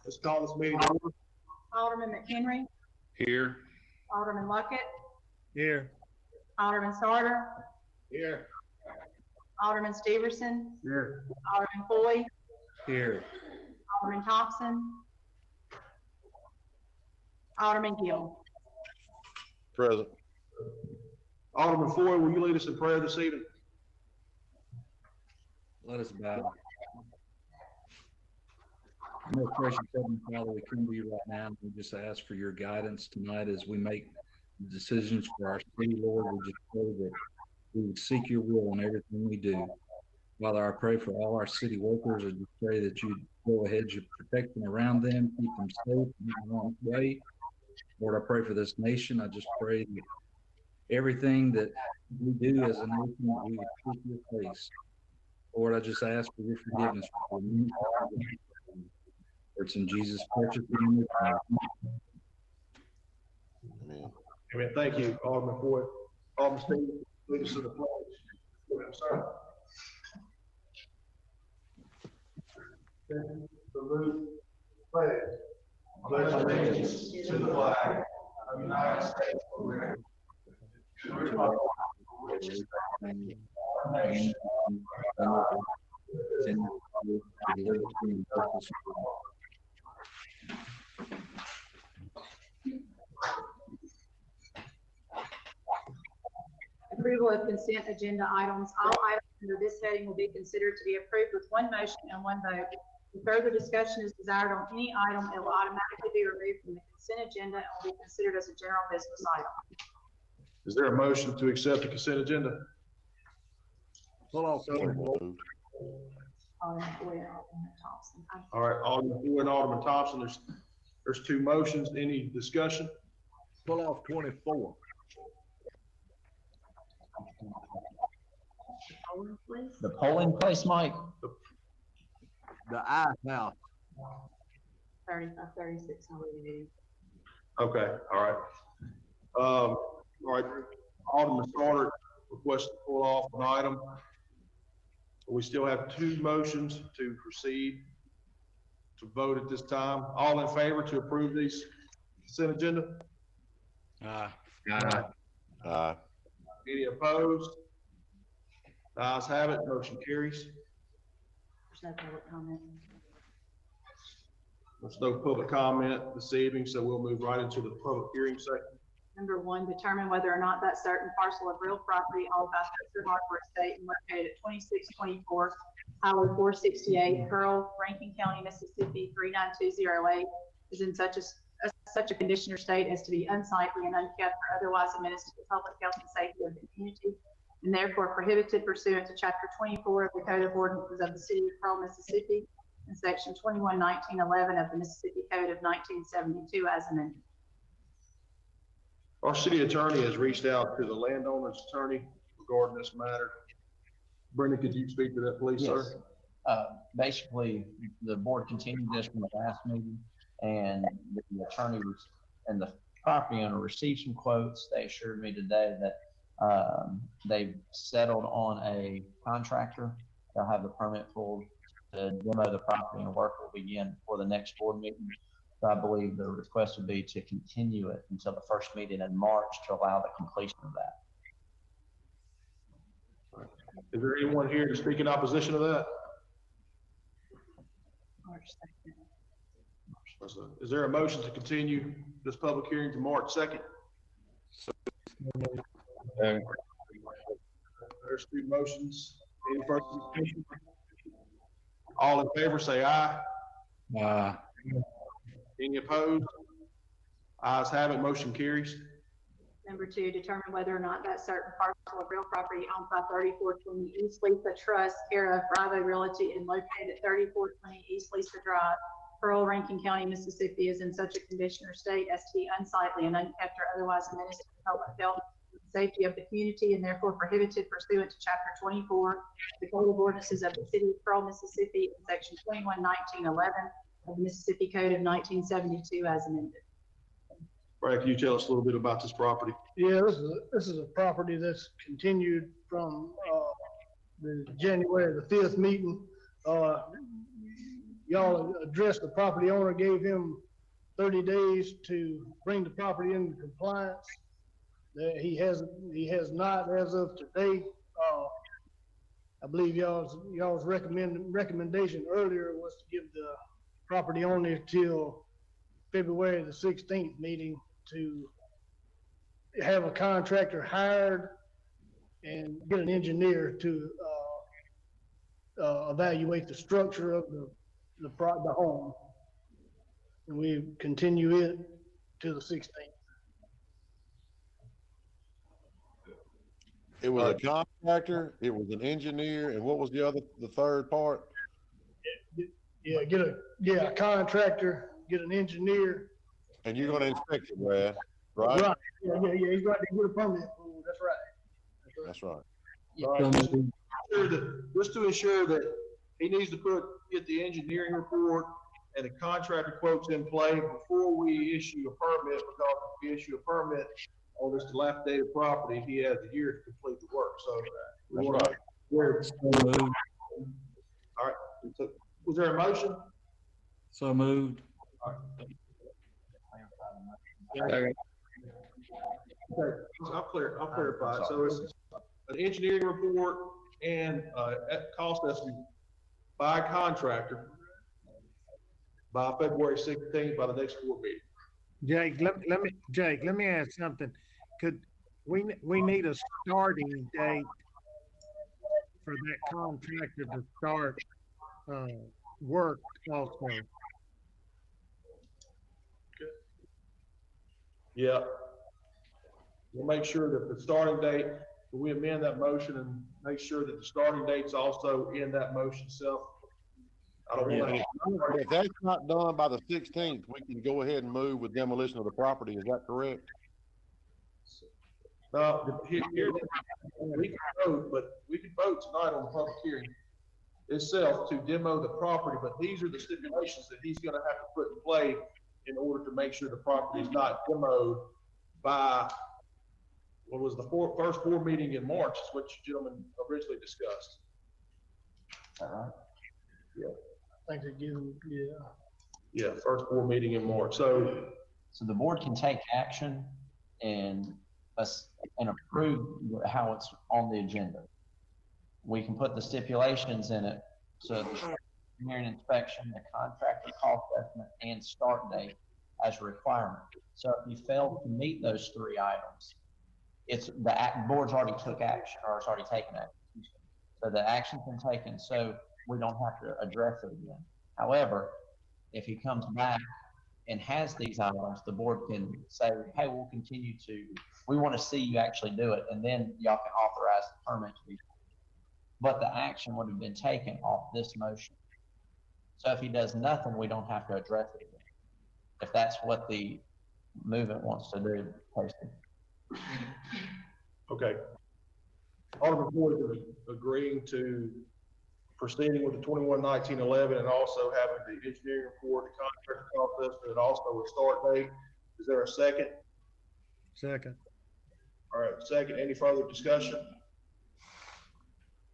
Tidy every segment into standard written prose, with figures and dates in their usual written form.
Let's call this meeting over. Alderman McHenry. Here. Alderman Luckett. Here. Alderman Sarter. Here. Alderman Steverson. Here. Alderman Foy. Here. Alderman Thompson. Alderman Gill. Present. Alderman Foy, will you lead us in prayer this evening? Let us bow. Most gracious Heavenly Father, we come to you right now and we just ask for your guidance tonight as we make decisions for our city, Lord. We just pray that we would seek your will in everything we do. Father, I pray for all our city workers. I just pray that you go ahead, you protect them around them, keep them safe in the wrong way. Lord, I pray for this nation. I just pray that everything that we do as a nation, that we would seek your face. Lord, I just ask for your forgiveness. For it's in Jesus' precious name we pray. Amen. Amen. Thank you, Alderman Foy. Alderman Stevens, lead us to the pledge. Go ahead, sir. Salute. Pledge. Pledge allegiance to the flag of the United States of America. To the republic for which it stands, one nation, Approval of consent agenda items. All items under this heading will be considered to be approved with one motion and one vote. If further discussion is desired on any item, it will automatically be removed from the consent agenda and will be considered as a general business item. Is there a motion to accept the consent agenda? Alderman Foy and Alderman Thompson. All right, Alderman Foy and Alderman Thompson, there's two motions. Any discussion? Pull off 24. The polling place, Mike? The ice house. 35, 36, no way. Okay, all right. All right, Alderman Sarter requests to pull off an item. We still have two motions to proceed to vote at this time. All in favor to approve these consent agenda? Any opposed? The ayes have it, motion carries. There's no public comment. There's no public comment this evening, so we'll move right into the public hearing section. Number one, determine whether or not that certain parcel of real property owned by Chester Hardware Estate and located at 2624 Highway 468, Pearl, Rankin County, Mississippi 39208 is in such a condition or state as to be unsightly and unkept or otherwise a menace to the public health and safety of the community, and therefore prohibited pursuant to Chapter 24 of the Code of Ordinances of the City of Pearl, Mississippi, and Section 21-1911 of the Mississippi Code of 1972 as amended. Our city attorney has reached out to the landowner's attorney regarding this matter. Brenda, could you speak to that, please, Yes. sir? Basically, the board continued this from the last meeting, and the attorney was, and the property owner received some quotes. They assured me today that they've settled on a contractor. They'll have the permit pulled to demo the property, and work will begin for the next board meeting. So I believe the request would be to continue it until the first meeting in March to allow the completion of that. Right. Is there anyone here to speak in opposition to that? March 2nd. Is there a motion to continue this public hearing to March 2nd? There's two motions. Any further discussion? All in favor say aye. Any opposed? Ayes have it, motion carries. Number two, determine whether or not that certain parcel of real property owned by 3420 East Lisa Trust, care of Bravo Realty, and located at 3420 East Lisa Drive, Pearl, Rankin County, Mississippi, is in such a condition or state as to be unsightly and unkept or otherwise a menace to the public health and safety of the community, and therefore prohibited pursuant to Chapter 24 of the Code of Ordinances of the City of Pearl, Mississippi, and Section 21-1911 of the Mississippi Code of 1972 as amended. Brad, can you tell us a little bit about this property? Yeah, this is a property that's continued from the January the 5th meeting. Y'all addressed the property owner, gave him 30 days to bring the property into compliance. He has not as of today. I believe y'all's recommendation earlier was to give the property owner till February the 16th meeting to have a contractor hired and get an engineer to evaluate the structure of the home. And we continue it to the 16th. It was a contractor, it was an engineer, and what was the third part? Yeah, a contractor, get an engineer. And you're gonna inspect it, Brad, right? Right. Yeah, he's got to get a permit. That's right. That's right. All right, just to ensure that he needs to get the engineering report and the contractor quotes in play before we issue a permit, because if we issue a permit on this dilapidated property, he has a year to complete the work, so. That's right. All right, so, was there a motion? So moved. Okay, I'll clarify. So it's an engineering report and cost estimate by contractor by February 16th, by the next board meeting. Jake, let me ask something. Could we need a starting date for that contractor to start work also? Yeah. We'll make sure that the starting date, we amend that motion and make sure that the starting date's also in that motion itself. I don't want to. If that's not done by the 16th, we can go ahead and move with demolition of the property. Is that correct? We can vote, but we can vote tonight on the public hearing itself to demo the property, but these are the stipulations that he's gonna have to put in play in order to make sure the property is not demoed by, what was the first board meeting in March, is what you gentlemen originally discussed. Is that right? Yeah. I think they give him, Yeah, first board meeting in March. So the board can take action and approve how it's on the agenda. We can put the stipulations in it, so the engineering inspection, the contractor cost estimate, and start date as a requirement. So if you fail to meet those three items, it's the board's already took action, or it's already taken action. So the action's been taken, so we don't have to address it again. However, if he comes back and has these items, the board can say, hey, we want to see you actually do it, and then y'all can authorize the permit to be. But the action would have been taken off this motion. So if he does nothing, we don't have to address it again. If that's what the movement wants to do, posting. okay. Alderman Ford is agreeing to proceeding with the 21-19-11 and also having the engineering report, the contractor cost estimate, and also a start date. Is there a second? Second. All right, second. Any further discussion?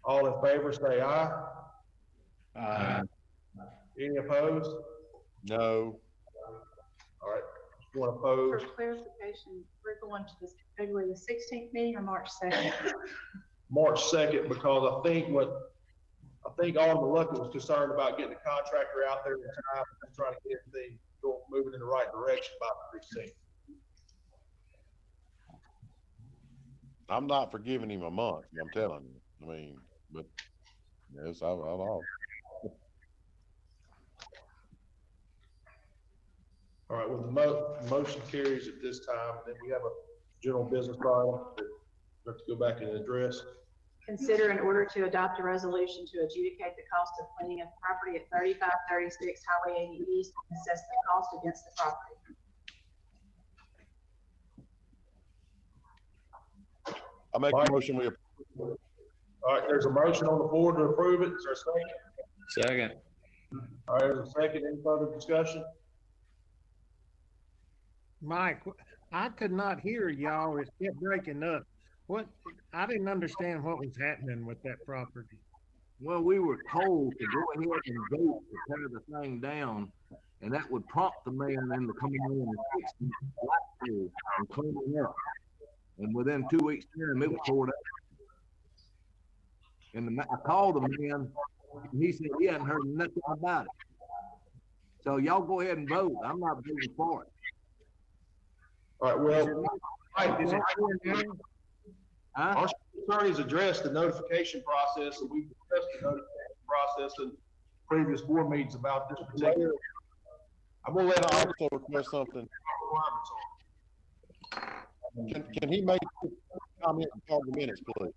All in favor, say aye. Aye. Any opposed? No. All right, one For opposed. clarification, we're going to this February the 16th meeting or March 2nd? March 2nd, because I think Alderman Luckett was concerned about getting the contractor out there in time and trying to get everything moving in the right direction by the 16th. I'm not forgiving him a month, I'm telling you. I mean, but yes, I'll. All right, well, the motion carries at this time. Then we have a general business item that we have to go back and address. Consider in order to adopt a resolution to adjudicate the cost of cleaning of property at 3536 Highway 80 East and assess the cost against the property. I make a motion, we approve. All right, there's a motion on the floor to approve it. Is there a second? Second. All right, there's a second. Any further discussion? Mike, I could not hear y'all. It kept breaking up. What, I didn't understand what was happening with that property. Well, we were told to go ahead and vote to tear the thing down, and that would prompt the man into coming in and fixing the light pole and cleaning up. And within 2 weeks' time, it was tore down. And I called the man, and he said he hadn't heard nothing about it. So y'all go ahead and vote. I'm not voting for it. All right, well, Mike, Is it here now? Huh? our attorneys addressed the notification process, and we've discussed the notification process in previous board meetings about this particular. I'm gonna let I our also request something. requirements on. Can he make a comment in part of the minutes, please?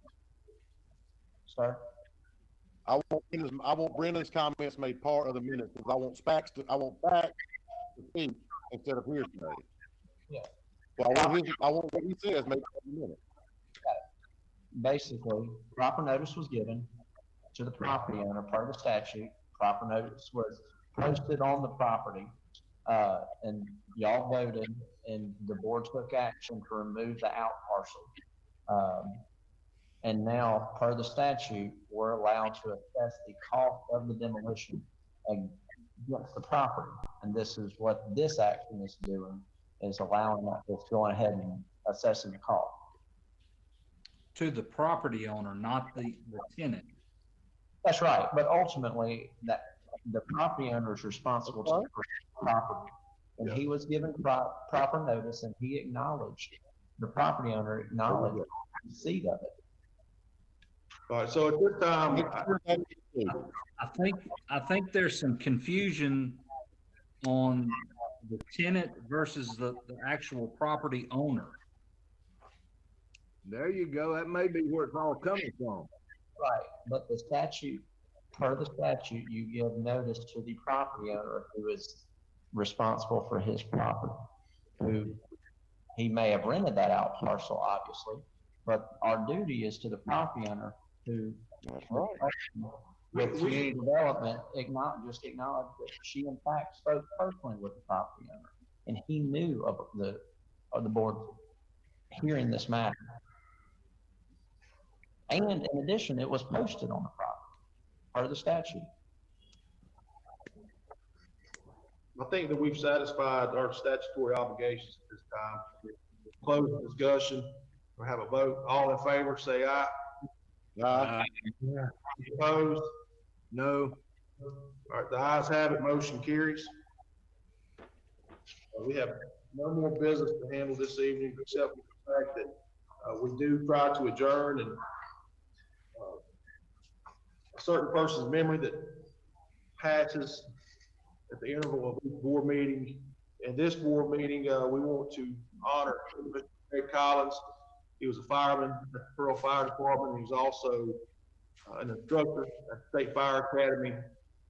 Sir? I want Brendan's comments made part of the minutes, because I want facts to speak instead of hearsay. Yeah. So I want what he says made part of the minutes. Basically, proper notice was given to the property owner per the statute. Proper notice was posted on the property, and y'all voted, and the board took action to remove the out parcel. And now, per the statute, we're allowed to assess the cost of the demolition against the property. And this is what this action is doing, is allowing us, it's going ahead and assessing the cost. To the property owner, not the tenant. That's right, but ultimately, that the property owner is responsible to the property. And he was given proper notice, and he acknowledged, the property owner acknowledged the receipt of it. All right, so at this time, I think there's some confusion on the tenant versus the actual property owner. There you go. That may be where it's all coming from. Right, but the statute, per the statute, you give notice to the property owner who is responsible for his property, who he may have rented that out parcel, obviously, but our duty is to the property owner who, That's right. with community development, just acknowledge that she in fact spoke personally with the property owner, and he knew of the board hearing this matter. And in addition, it was posted on the property, part of the statute. I think that we've satisfied our statutory obligations at this time. Close the discussion, we'll have a vote. All in favor, say aye. Opposed? No. All right, the ayes have it, motion carries. We have no more business to handle this evening, except for the fact that we do try to adjourn, and a certain person's memory that passes at the interval of each board meeting. In this board meeting, we want to honor Mr. Greg Collins. He was a fireman at the Pearl Fire Department. He was also an instructor at the State Fire Academy.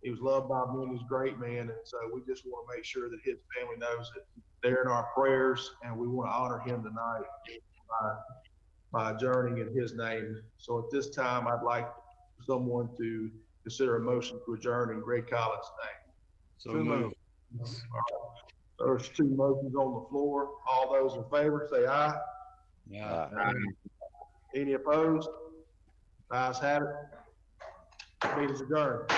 He was loved by many. He was a great man. And so we just want to make sure that his family knows that they're in our prayers, and we want to honor him tonight by adjourning in his name. So at this time, I'd like someone to consider a motion to adjourn in Greg Collins' name. So moved. There's two motions on the floor. All those in favor, say aye. Yeah. Any opposed? Ayes have it. Meeting's adjourned.